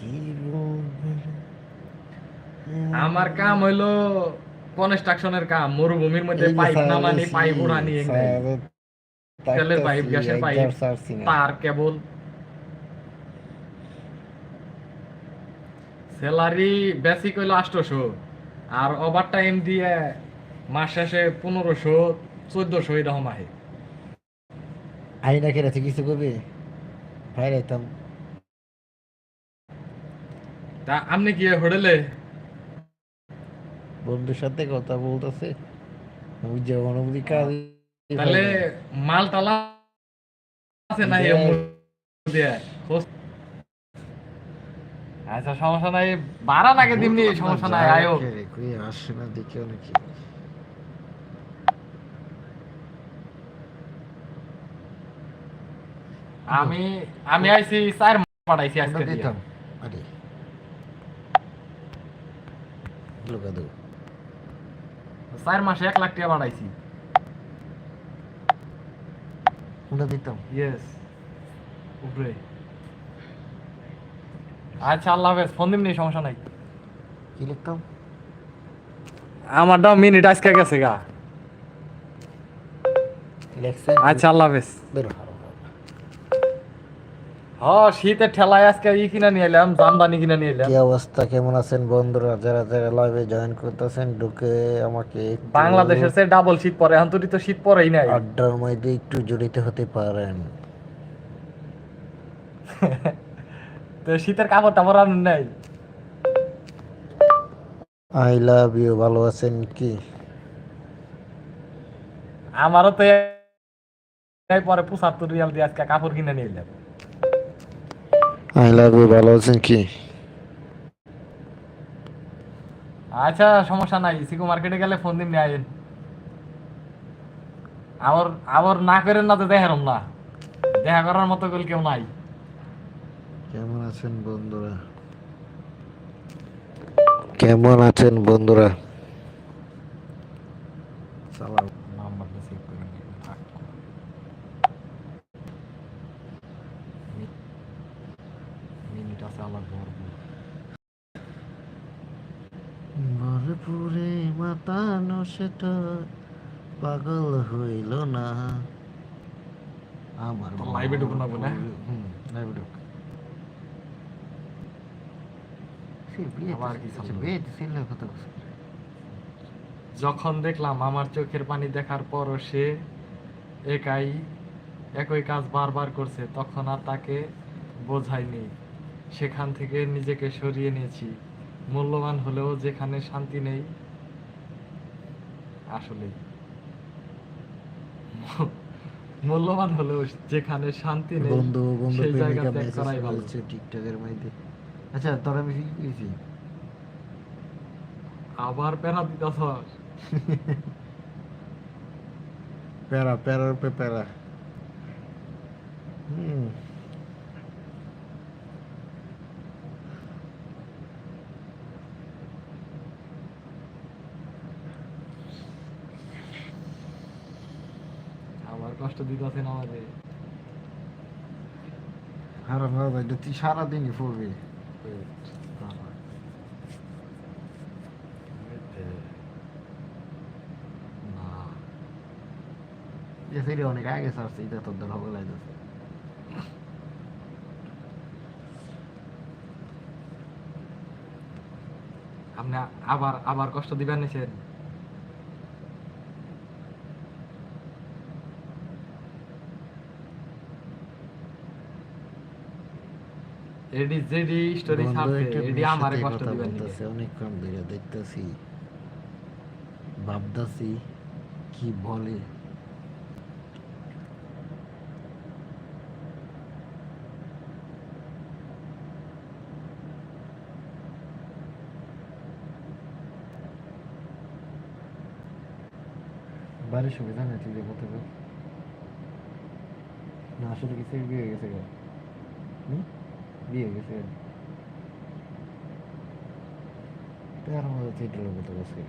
কি বলবে? আমার কাম হইলো কনস্ট্রাকশনের কাম, মরুভূমির মধ্যে এই যে পাইপ নামানি, সারছি, পাইপ উড়ানি, এঙ্গাই সারে তেলের পাইপ, তাকতাছি, গ্যাসের পাইপ, একবার সারছি না। তার, কেবল। স্যালারি বেসিক হইলো 800, আর ওভার টাইম দিয়ে মাস শেষে 1500, 1400 এরকম আহে। আইনা খেলেছে কিছু করবে, ভাইরাইতাম। তা আপনি কি হোটেলে? বন্ধুর সাথে কথা বলতেছে, ওই যে অনুভূতি কাজ পাই তাহলে নাই। মাল টালা আছে না এর দেখ, মধ্যে? আচ্ছা, সমস্যা নাই, ভাড়া নাকি দিমনি, বললাম না সমস্যা নাই, যায় আয়ো। কে রে, কই আসে না দেখে অনেকে। আমি আমি আইছি 4 মাস পাঠাইছি কোনটা আজকে দিয়া। দিতাম? আরে লোকা দেবো। 4 মাসে 1 লাখ টাকা পাঠাইছি। কোনটা দিতাম? ইয়েস, উপরে। আচ্ছা, আল্লাহ হাফেজ, ফোন দিমনি, সমস্যা নাই। কি লিখতাম? আমারটাও মিনিট আজকে গেছে গা। লেখছে আচ্ছা, আল্লাহ হাফেজ। বেরো হারো। হ, শীতের ঠেলায় আজকে কিনা নিয়ে এলাম, জামদানি কিনা নিয়ে কি এলাম। অবস্থা, কেমন আছেন বন্ধুরা? যারা যারা লাইভে জয়েন করতেছেন ঢুকে আমাকে একটু বাংলাদেশের চেয়ে ডাবল শীত পরে, এখন তো শীত পরেই নাই। আড্ডার মধ্যে একটু জড়িত হতে পারেন। তো শীতের কাপড় টাপড় আনুন নাই? আই লাভ ইউ, ভালো আছেন কি? আমারও তো এই পরে 75 রিয়াল দিয়ে আজকে কাপড় কিনে নিয়ে এলাম। আই লাভ ইউ, ভালো আছেন কি? আচ্ছা, সমস্যা নাই, সিকো মার্কেটে গেলে ফোন দিন নিয়ে আইন। আবার আবার না করেন না তো দেখারম না, দেখা করার মতো কেউ কেউ নাই। কেমন আছেন বন্ধুরা? কেমন আছেন বন্ধুরা? সালাম। নাম্বারটা সেভ করে নিন, থাক। মিনিট আছে আলাদা ভরপুর। ভরপুরে মাতানো সেটা পাগল হইল না আমার তো লাইভে ঢুকুন না বোনে। ভরপুরে। লাইভে ঢুক। সে বিয়েতে, আবার কি আচ্ছা চাললো? বিয়েতে ছিল কথা বলছে। যখন দেখলাম আমার চোখের পানি দেখার পরও সে একাই একই কাজ বারবার করছে, তখন আর তাকে বোঝায়নি। সেখান থেকে নিজেকে সরিয়ে নিয়েছি। মূল্যবান হলেও যেখানে শান্তি নেই, আসলে মূল্যবান হলেও যেখানে শান্তি নেই, বন্ধু বন্ধু সেই জায়গা প্রেমিকা ত্যাগ মেসেজ করাই ভালো। করেছে টিকটকের মধ্যে। আচ্ছা তোর আমি কি কইছি? আবার প্যারা দিতেছ? প্যারা প্যারার পে প্যারা। হুম। আবার কষ্ট দিতেছেন আমাদের। হারাম দাদা, এটা তুই সারাদিনই পড়বি। না, যে ফিরে অনেক আগে সারছে, এটা তোর দ্বারা হবে লাইতেছে। আপনি আবার আবার কষ্ট দিবেন নিছেন। এডি জেডি স্টোরি বন্ধু ছাড়ছে, একটা এডি মেয়ের আমারে সাথে কষ্ট কথা দিবেন নিকে। বলতেছে, অনেকক্ষণ ধরে দেখতেছি, ভাবতাছি কি বলে। বাড়ির সুবিধা নেই তুই যে কথা বল। না আসলে কিছু বিয়ে হয়ে গেছে গা। বিয়ে হয়ে গেছে। তার মধ্যে তুই কথা বলছি।